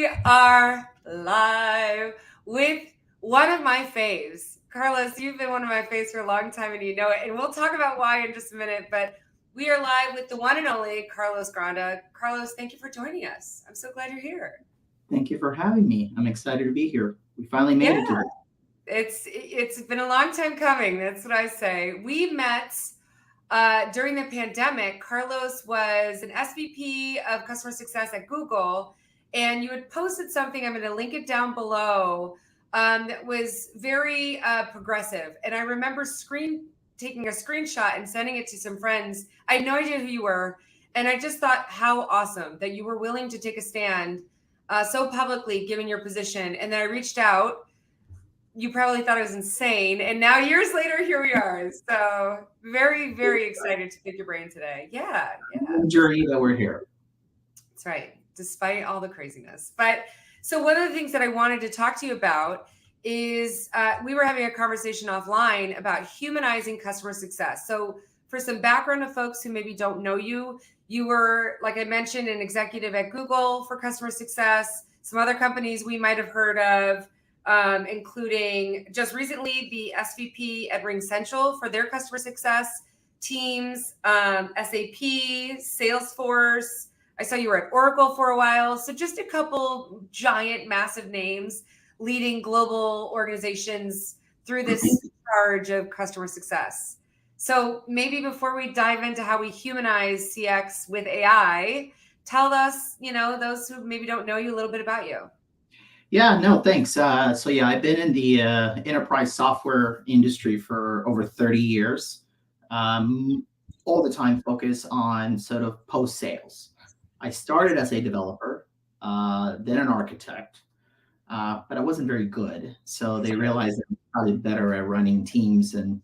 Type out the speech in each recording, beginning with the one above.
We are live with one of my faves. Carlos, you've been one of my faves for a long time and you know it. And we'll talk about why in just a minute. But we are live with the one and only Carlos Granda. Carlos, thank you for joining us. I'm so glad you're here. Thank you for having me. I'm excited to be here. We finally made it to this. It's been a long time coming. That's what I say. We met during the pandemic. Carlos was an SVP of customer success at Google, and you had posted something. I'm going to link it down below. That was very progressive, and I remember taking a screenshot and sending it to some friends. I had no idea who you were, and I just thought how awesome that you were willing to take a stand so publicly, given your position. And then I reached out. You probably thought I was insane. And now years later, here we are. So very, very excited to pick your brain today. Yeah. The journey that we're here. That's right. Despite all the craziness. But so one of the things that I wanted to talk to you about is we were having a conversation offline about humanizing customer success. So for some background of folks who maybe don't know you, you were, like I mentioned, an executive at Google for customer success, some other companies we might have heard of, including just recently the SVP at RingCentral for their customer success teams, SAP, Salesforce. I saw you were at Oracle for a while. So just a couple giant, massive names leading global organizations through this charge of customer success. So maybe before we dive into how we humanize CX with AI, tell us, those who maybe don't know you, a little bit about you. Yeah, no, thanks. I've been in the enterprise software industry for over 30 years, all the time focused on sort of post-sales. I started as a developer, then an architect, but I wasn't very good. So they realized that I'm probably better at running teams and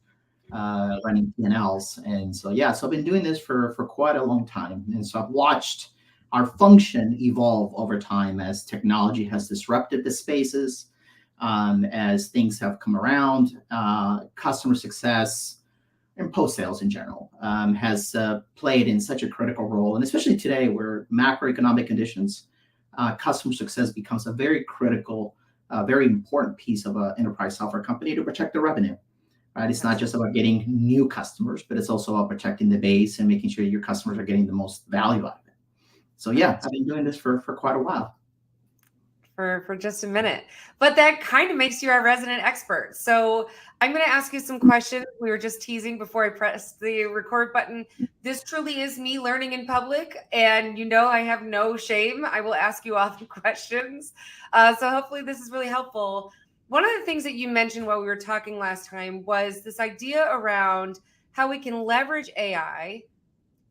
running P&Ls. And so I've been doing this for quite a long time. And so I've watched our function evolve over time as technology has disrupted the spaces, as things have come around, customer success and post-sales in general has played in such a critical role. And especially today where macroeconomic conditions, customer success becomes a very critical, very important piece of an enterprise software company to protect the revenue. Right? It's not just about getting new customers, but it's also about protecting the base and making sure your customers are getting the most value out of it. So I've been doing this for quite a while. For just a minute. But that kind of makes you our resident expert. So I'm going to ask you some questions. We were just teasing before I pressed the record button. This truly is me learning in public. And I have no shame. I will ask you all the questions. So hopefully this is really helpful. One of the things that you mentioned while we were talking last time was this idea around how we can leverage AI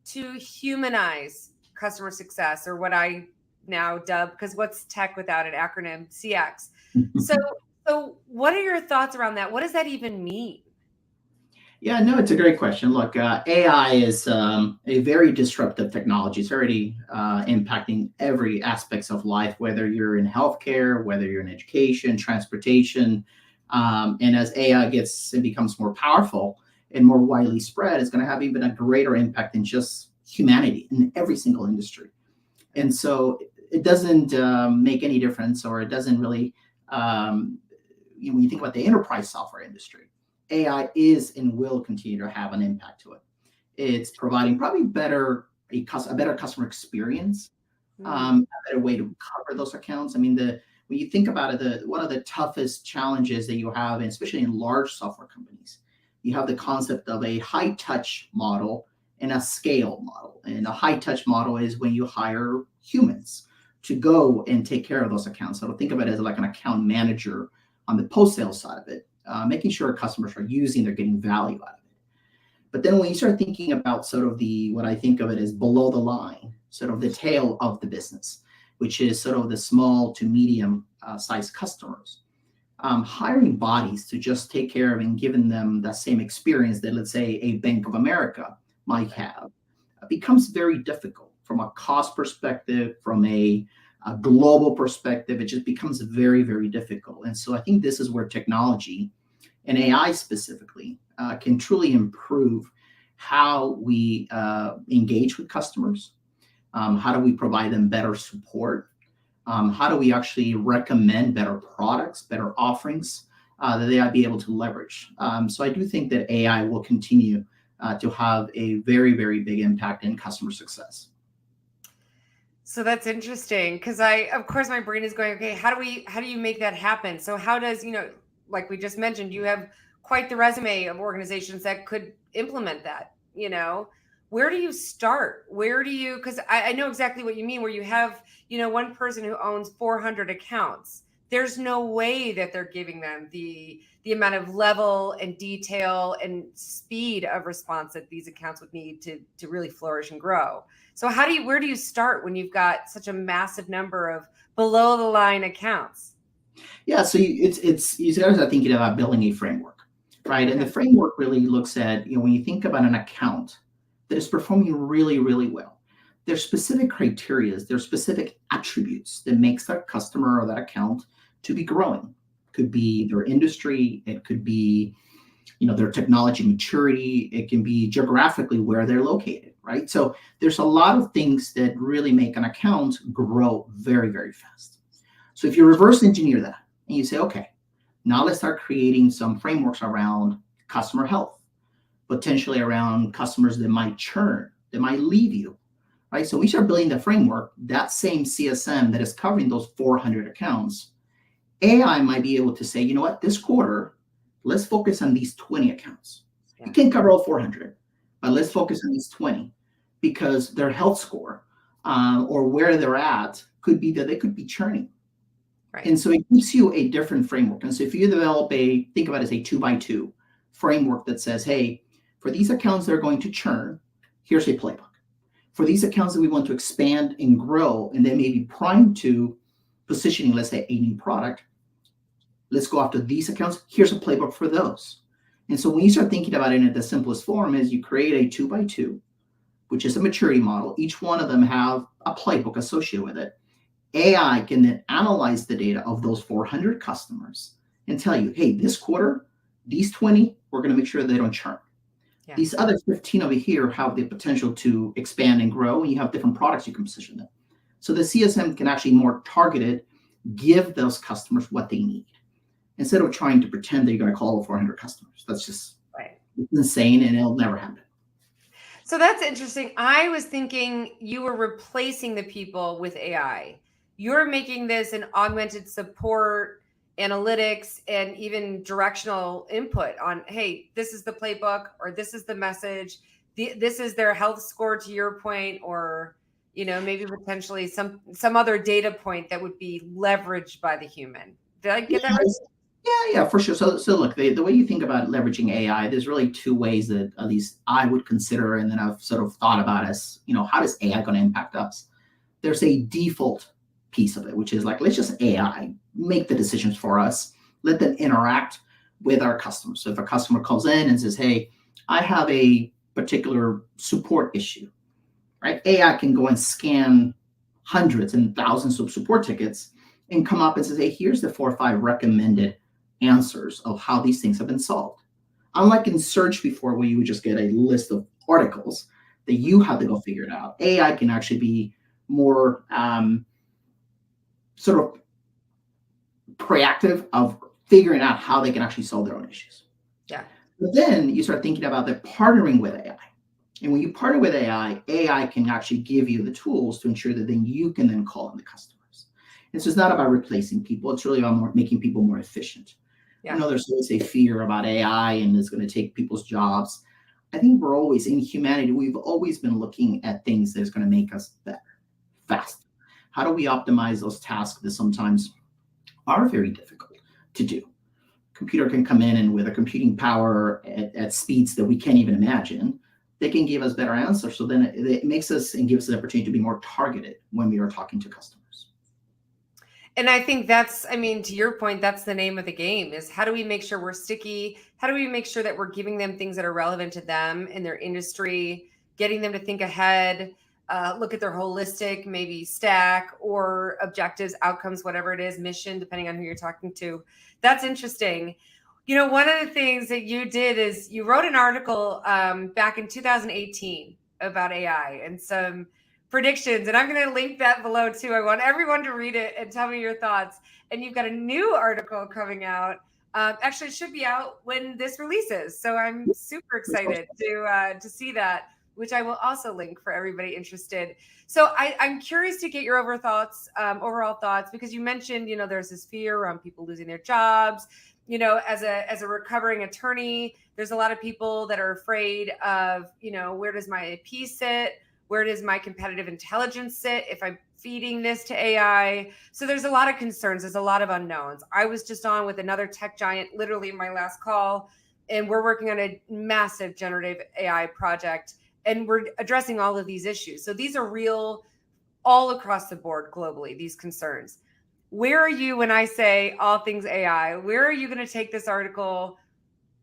to humanize customer success, or what I now dub, because what's tech without an acronym, CX. So what are your thoughts around that? What does that even mean? Yeah, no, it's a great question. Look, AI is a very disruptive technology. It's already impacting every aspects of life, whether you're in healthcare, whether you're in education, transportation. And as AI becomes more powerful and more widely spread, it's going to have even a greater impact in just humanity in every single industry. And so it doesn't make any difference, or it doesn't really, when you think about the enterprise software industry, AI is and will continue to have an impact to it. It's providing probably a better customer experience, a better way to cover those accounts. I mean, when you think about it, one of the toughest challenges that you have, and especially in large software companies, you have the concept of a high touch model and a scale model. And a high touch model is when you hire humans to go and take care of those accounts. So think of it as like an account manager on the post-sale side of it, making sure customers are they're getting value out of it. But then when you start thinking about sort of what I think of it as below the line, sort of the tail of the business, which is sort of the small to medium sized customers, hiring bodies to just take care of and giving them the same experience that, let's say, a Bank of America might have, becomes very difficult from a cost perspective, from a global perspective. It just becomes very, very difficult. And so I think this is where technology and AI specifically can truly improve how we engage with customers. How do we provide them better support? How do we actually recommend better products, better offerings that they might be able to leverage? So I do think that AI will continue to have a very, very big impact in customer success. So that's interesting because of course, my brain is going, okay, how do you make that happen? So how does, like we just mentioned, you have quite the resume of organizations that could implement that, where do you start? Because I know exactly what you mean, where you have, one person who owns 400 accounts. There's no way that they're giving them the amount of level and detail and speed of response that these accounts would need to really flourish and grow. So where do you start when you've got such a massive number of below the line accounts? Yeah, so you guys are thinking about building a framework, right? And the Okay. framework really looks at, when you think about an account that is performing really, really well, there's specific criteria, there's specific attributes that makes that customer or that account to be growing. Could be their industry, it could be, their technology maturity, it can be geographically where they're located, right? So there's a lot of things that really make an account grow very, very fast. So if you reverse engineer that and you say, okay, now let's start creating some frameworks around customer health, potentially around customers that might churn, that might leave you, right? So we start building the framework, that same CSM that is covering those 400 accounts, AI might be able to say, you know what, this quarter, let's focus on these 20 accounts. Yeah. You can't cover all 400, but let's focus on these 20 because their health score or where they're at could be that they could be churning. Right. And so it gives you a different framework. And so if you develop think about it as a 2x2 framework that says, hey, for these accounts that are going to churn, here's a playbook. For these accounts that we want to expand and grow, and they may be primed to positioning, let's say, a new product, let's go after these accounts. Here's a playbook for those. And so when you start thinking about it in the simplest form is you create a 2x2, which is a maturity model. Each one of them have a playbook associated with it. AI can then analyze the data of those 400 customers and tell you, hey, this quarter, these 20, we're going to make sure they don't churn. Yeah. These other 15 over here have the potential to expand and grow, and you have different products you can position them. So the CSM can actually more targeted give those customers what they need instead of trying to pretend that you're going to call all 400 customers. That's just insane, and it'll never happen. So that's interesting. I was thinking you were replacing the people with AI. You're making this an augmented support, analytics, and even directional input on, hey, this is the playbook, or this is the message. This is their health score, to your point, or maybe potentially some other data point that would be leveraged by the human. Did I get that right? Yeah, for sure. So look, the way you think about leveraging AI, there's really two ways that at least I would consider, and then I've sort of thought about as, how is AI going to impact us? There's a default piece of it, which is like, let's just AI make the decisions for us. Let them interact with our customers. So if a customer calls in and says, hey, I have a particular support issue, right? AI can go and scan hundreds and thousands of support tickets and come up and say, hey, here's the 4 or 5 recommended answers of how these things have been solved. Unlike in search before, where you would just get a list of articles that you have to go figure it out, AI can actually be more sort of proactive of figuring out how they can actually solve their own issues. Yeah. But then you start thinking about the partnering with AI. And when you partner with AI, AI can actually give you the tools to ensure that then you can then call in the customers. And so it's not about replacing people. It's really about making people more efficient. Yeah. There's always a fear about AI and it's going to take people's jobs. I think we're always, in humanity, we've always been looking at things that's going to make us better, faster. How do we optimize those tasks that sometimes are very difficult to do? Computer can come in and with a computing power at speeds that we can't even imagine, they can give us better answers. So then it makes us and gives us the opportunity to be more targeted when we are talking to customers. And I think to your point, that's the name of the game, is how do we make sure we're sticky? How do we make sure that we're giving them things that are relevant to them in their industry, getting them to think ahead, look at their holistic, maybe stack or objectives, outcomes, whatever it is, mission, depending on who you're talking to. That's interesting. One of the things that you did is you wrote an article back in 2018 about AI and some predictions. And I'm going to link that below too. I want everyone to read it and tell me your thoughts. And you've got a new article coming out. Actually, it should be out when this releases. So I'm super excited to see that, which I will also link for everybody interested. So I'm curious to get your overall thoughts, because you mentioned, there's this fear around people losing their jobs. As a recovering attorney, there's a lot of people that are afraid of, where does my IP sit? Where does my competitive intelligence sit if I'm feeding this to AI? So there's a lot of concerns. There's a lot of unknowns. I was just on with another tech giant, literally in my last call, and we're working on a massive generative AI project, and we're addressing all of these issues. So these are real all across the board globally, these concerns. Where are you when I say all things AI? Where are you going to take this article?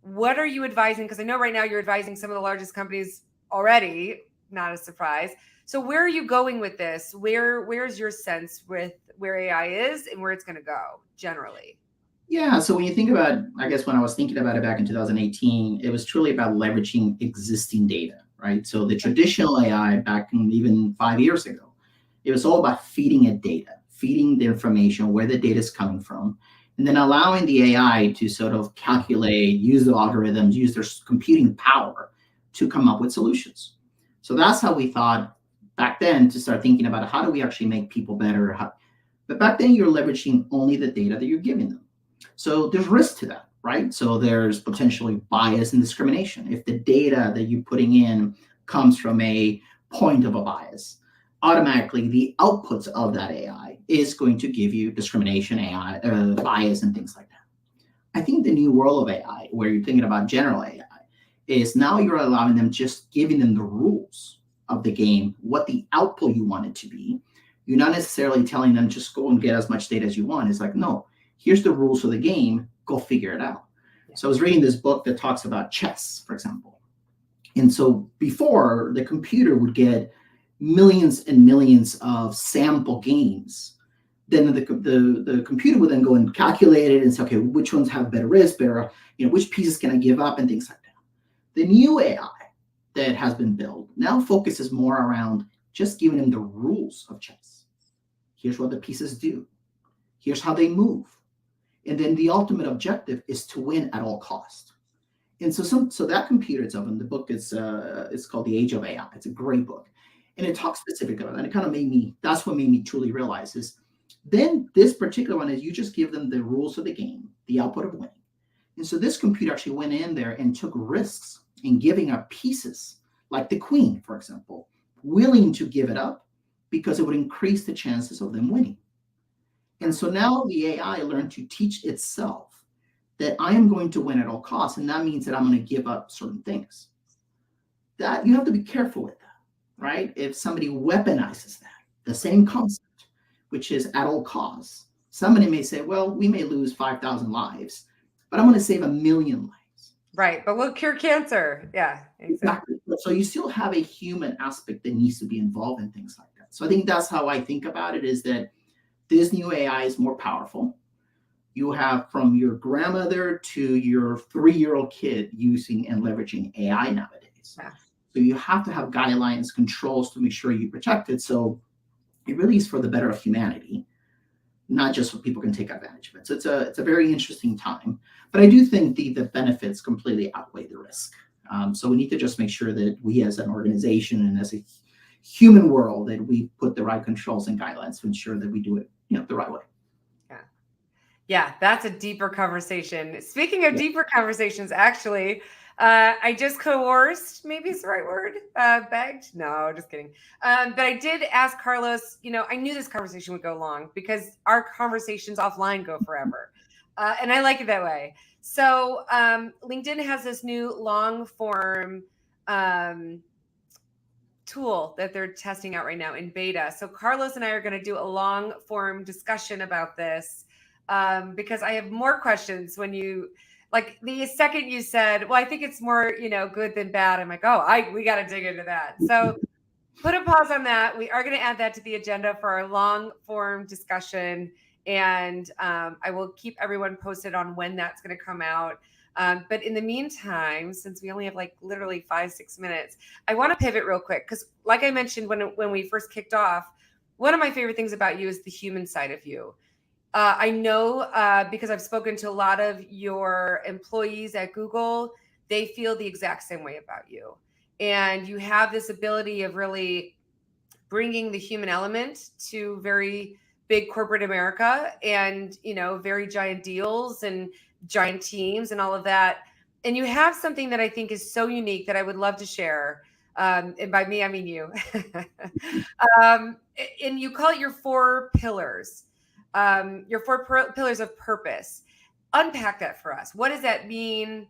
What are you advising? Because I know right now you're advising some of the largest companies already, not a surprise. So where are you going with this? Where's your sense with where AI is and where it's going to go generally? Yeah. So when you think about, I guess when I was thinking about it back in 2018, it was truly about leveraging existing data, right? So the traditional AI back in even 5 years ago, it was all about feeding it data, feeding the information, where the data is coming from, and then allowing the AI to sort of calculate, use the algorithms, use their computing power to come up with solutions. So that's how we thought back then, to start thinking about how do we actually make people better. But back then, you're leveraging only the data that you're giving them. So there's risk to that, right? So there's potentially bias and discrimination. If the data that you're putting in comes from a point of a bias, automatically the outputs of that AI is going to give you discrimination, AI, bias, and things like that. I think the new world of AI, where you're thinking about general AI, is now you're allowing them, just giving them the rules of the game, what the output you want it to be. You're not necessarily telling them just go and get as much data as you want. It's like, no, here's the rules of the game, go figure it out. So I was reading this book that talks about chess, for example. And so before, the computer would get millions and millions of sample games. Then the computer would then go and calculate it and say, okay, which ones have better risk, better, which pieces can I give up, and things like that. The new AI that has been built now focuses more around just giving them the rules of chess. Here's what the pieces do. Here's how they move. And then the ultimate objective is to win at all costs. And so that computer itself, and the book is it's called The Age of AI. It's a great book. And it talks specifically about it. And it kind of that's what made me truly realize is then this particular one is you just give them the rules of the game, the output of winning. And so this computer actually went in there and took risks in giving up pieces, like the queen, for example, willing to give it up because it would increase the chances of them winning. And so now the AI learned to teach itself that I am going to win at all costs. And that means that I'm going to give up certain things. That you have to be careful with that, right? If somebody weaponizes that, the same concept, which is at all costs, somebody may say, well, we may lose 5,000 lives, but I'm going to save 1 million lives. Right. But we'll cure cancer. Yeah, exactly. So you still have a human aspect that needs to be involved in things like that. So I think that's how I think about it, is that this new AI is more powerful. You have from your grandmother to your 3-year-old kid using and leveraging AI nowadays. Yeah. So you have to have guidelines, controls to make sure you protect it. So it really is for the better of humanity, not just so people can take advantage of it. So it's a very interesting time. But I do think the benefits completely outweigh the risk. So we need to just make sure that we as an organization and as a human world, that we put the right controls and guidelines to ensure that we do it the right way. Yeah, that's a deeper conversation. Speaking of deeper conversations, actually, I just coerced, maybe it's the right word, begged. No, just kidding. But I did ask Carlos, I knew this conversation would go long because our conversations offline go forever. And I like it that way. So LinkedIn has this new long form tool that they're testing out right now in beta. So Carlos and I are going to do a long form discussion about this because I have more questions when you, like the second you said, well, I think it's more, good than bad. I'm like, we got to dig into that. So put a pause on that. We are going to add that to the agenda for our long form discussion. And I will keep everyone posted on when that's going to come out. But in the meantime, since we only have like literally 5-6 minutes, I want to pivot real quick because, like I mentioned when we first kicked off, one of my favorite things about you is the human side of you. I know because I've spoken to a lot of your employees at Google, they feel the exact same way about you. And you have this ability of really bringing the human element to very big corporate America and, very giant deals and giant teams and all of that. And you have something that I think is so unique that I would love to share. And by me, I mean you. And you call it your 4 pillars, your 4 pillars of purpose. Unpack that for us. What does that mean?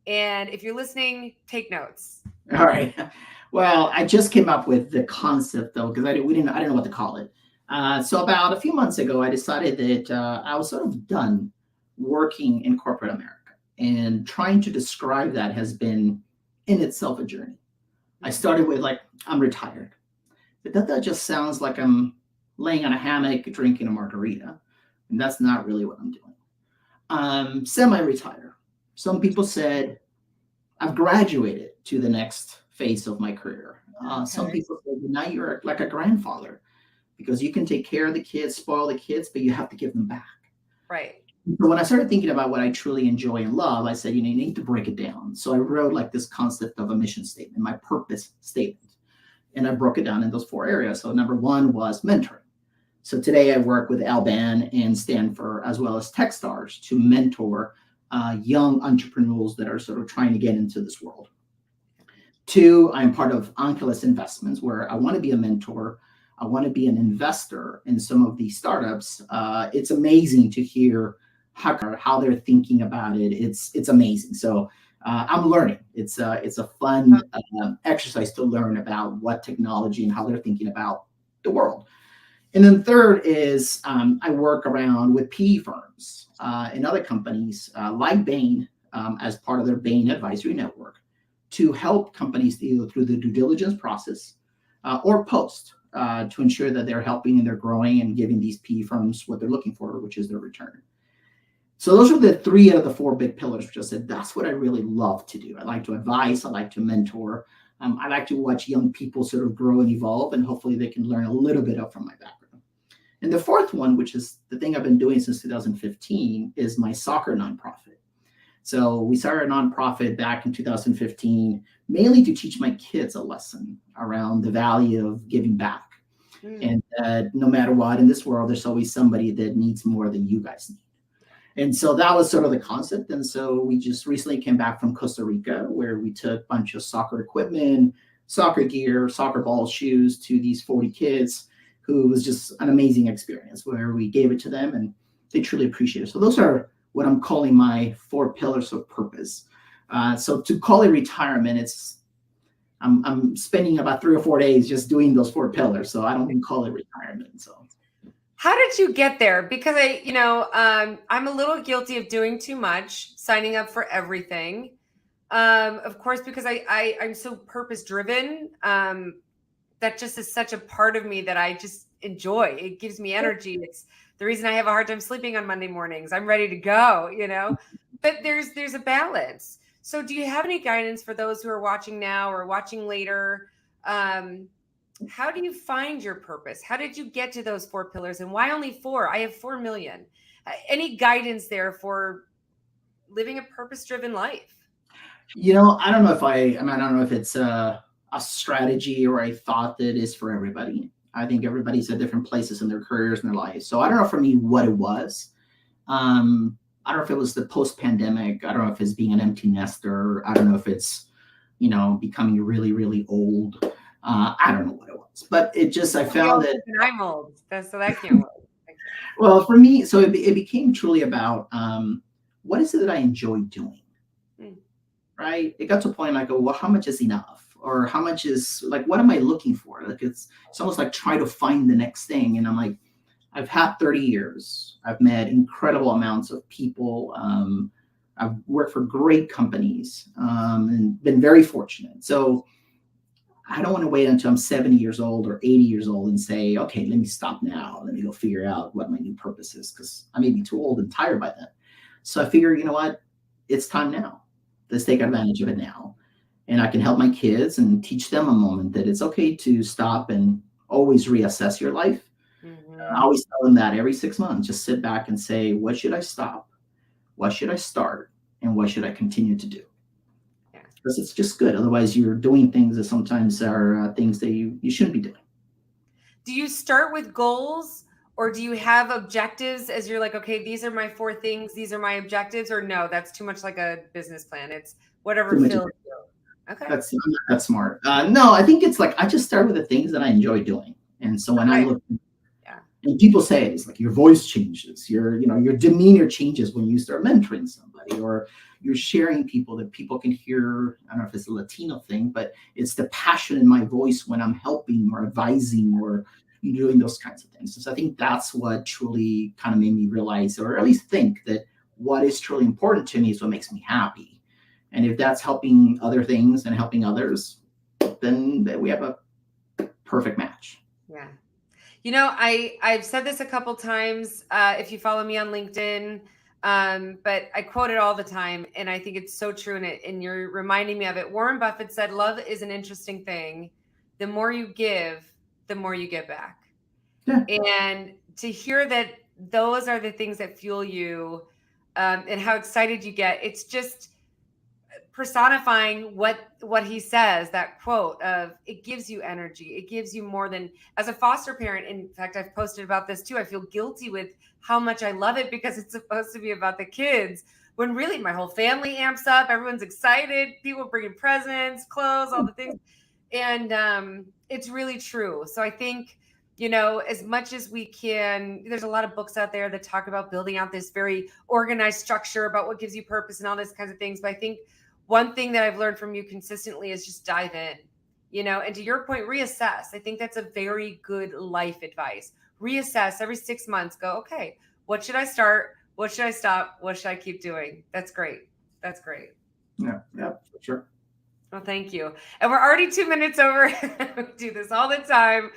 And if you're listening, take notes. All right. Well, I just came up with the concept though, because I didn't know what to call it. So about a few months ago, I decided that I was sort of done working in corporate America, and trying to describe that has been in itself a journey. I started with I'm retired, but that just sounds like I'm laying on a hammock drinking a margarita, and that's not really what I'm doing. Semi-retired. Some people said I've graduated to the next phase of my career. Some people say now you're like a grandfather because you can take care of the kids, spoil the kids, but you have to give them back. Right. So when I started thinking about what I truly enjoy and love, I said, you need to break it down. So I wrote this concept of a mission statement, my purpose statement, and I broke it down in those 4 areas. So number 1 was mentoring. So today I work with Alban and Stanford as well as Techstars to mentor young entrepreneurs that are sort of trying to get into this world. 2, I'm part of Onkelos Investments, where I want to be a mentor. I want to be an investor in some of these startups. It's amazing to hear how they're thinking about it. It's amazing. So I'm learning. It's a fun exercise to learn about what technology and how they're thinking about the world. And then 3rd is I work around with PE firms and other companies like Bain as part of their Bain Advisory Network to help companies either through the due diligence process or post to ensure that they're helping and they're growing and giving these PE firms what they're looking for, which is their return. So those are the 3 out of the 4 big pillars, which I said, that's what I really love to do. I like to advise. I like to mentor. I like to watch young people sort of grow and evolve, and hopefully they can learn a little bit from my background. And the 4th one, which is the thing I've been doing since 2015, is my soccer nonprofit. So we started a nonprofit back in 2015, mainly to teach my kids a lesson around the value of giving back. And no matter what in this world, there's always somebody that needs more than you guys need. And so that was sort of the concept. And so we just recently came back from Costa Rica, where we took a bunch of soccer equipment, soccer gear, soccer balls, shoes to these 40 kids, who was just an amazing experience where we gave it to them and they truly appreciate it. So those are what I'm calling my 4 pillars of purpose. So to call it retirement, I'm spending about 3 or 4 days just doing those 4 pillars. So I don't even call it retirement. So how did you get there? Because I'm a little guilty of doing too much, signing up for everything. Of course, because I'm so purpose driven. That just is such a part of me that I just enjoy. It gives me energy. It's the reason I have a hard time sleeping on Monday mornings. I'm ready to go, but there's a balance. So do you have any guidance for those who are watching now or watching later? How do you find your purpose? How did you get to those 4 pillars, and why only 4? I have 4 million. Any guidance there for living a purpose-driven life? I don't know if I don't know if it's a strategy or a thought that is for everybody. I think everybody's at different places in their careers and their lives. So I don't know for me what it was. I don't know if it was the post-pandemic. I don't know if it's being an empty nester. I don't know if it's, becoming really, really old. I don't know what it was, but it just, I found that I'm old. So that can't work. Well, for me, so it became truly about what is it that I enjoy doing, right? It got to a point I go, well, how much is enough? Or how much is what am I looking for? It's almost like trying to find the next thing. And I'm like, I've had 30 years. I've met incredible amounts of people. I've worked for great companies and been very fortunate. So I don't want to wait until I'm 70 years old or 80 years old and say, okay, let me stop now. Let me go figure out what my new purpose is, because I may be too old and tired by then. So I figure, it's time now. Let's take advantage of it now. And I can help my kids and teach them a moment that it's okay to stop and always reassess your life. I always tell them that every 6 months, just sit back and say, what should I stop? What should I start? And what should I continue to do? Yeah. Because it's just good. Otherwise, you're doing things that sometimes are things that you shouldn't be doing. Do you start with goals, or do you have objectives as you're like, okay, these are my 4 things, these are my objectives, or no, that's too much like a business plan. It's whatever fills you. Okay. That's smart. No, I think it's like I just start with the things that I enjoy doing. And so when I look, and people say it's like your voice changes, your demeanor changes when you start mentoring somebody, or you're sharing people that people can hear. I don't know if it's a Latino thing, but it's the passion in my voice when I'm helping or advising or doing those kinds of things. So I think that's what truly kind of made me realize, or at least think, that what is truly important to me is what makes me happy. And if that's helping other things and helping others, then we have a perfect match. Yeah. I've said this a couple times, if you follow me on LinkedIn, but I quote it all the time, and I think it's so true, and you're reminding me of it. Warren Buffett said, love is an interesting thing. The more you give, the more you get back. Yeah. And to hear that those are the things that fuel you, and how excited you get, it's just personifying what he says, that quote of, it gives you energy. It gives you more than, as a foster parent. In fact, I've posted about this too. I feel guilty with how much I love it, because it's supposed to be about the kids, when really my whole family amps up. Everyone's excited. People bringing presents, clothes, all the things. And it's really true. So I think, as much as we can, there's a lot of books out there that talk about building out this very organized structure about what gives you purpose and all those kinds of things. But I think one thing that I've learned from you consistently is just dive in, and to your point, reassess. I think that's a very good life advice. Reassess every 6 months. Go, okay, what should I start? What should I stop? What should I keep doing? That's great. That's great. Yeah, sure. Well, thank you. And we're already 2 minutes over. We do this all the time.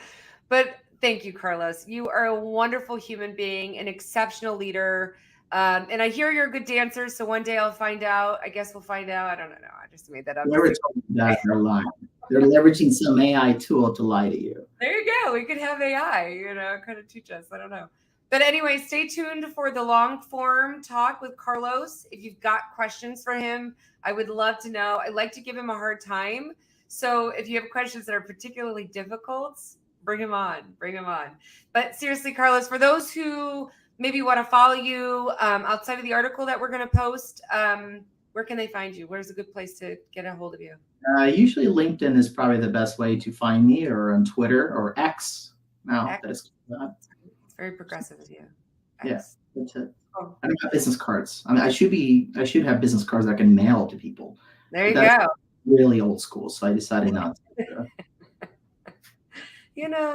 But thank you, Carlos. You are a wonderful human being, an exceptional leader. And I hear you're a good dancer, so one day I'll find out. I guess we'll find out. I don't know. I just made that up. They're lying. They're leveraging some AI tool to lie to you. There you go. We could have AI, kind of teach us. I don't know. But anyway, stay tuned for the long form talk with Carlos. If you've got questions for him, I would love to know. I like to give him a hard time. So if you have questions that are particularly difficult, bring him on. But seriously, Carlos, for those who maybe want to follow you outside of the article that we're going to post, where can they find you? Where's a good place to get a hold of you? Usually LinkedIn is probably the best way to find me, or on Twitter or X. Now it's very progressive of you. X. Yeah, that's it. Oh. I don't have business cards. I mean, I should have business cards I can mail to people. There you go. Really old school, so I decided not to.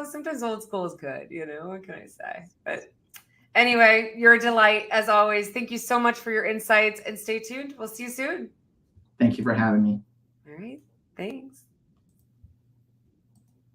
Sometimes old school is good. What can I say? But anyway, you're a delight as always. Thank you so much for your insights, and stay tuned. We'll see you soon. Thank you for having me. All right. Thanks.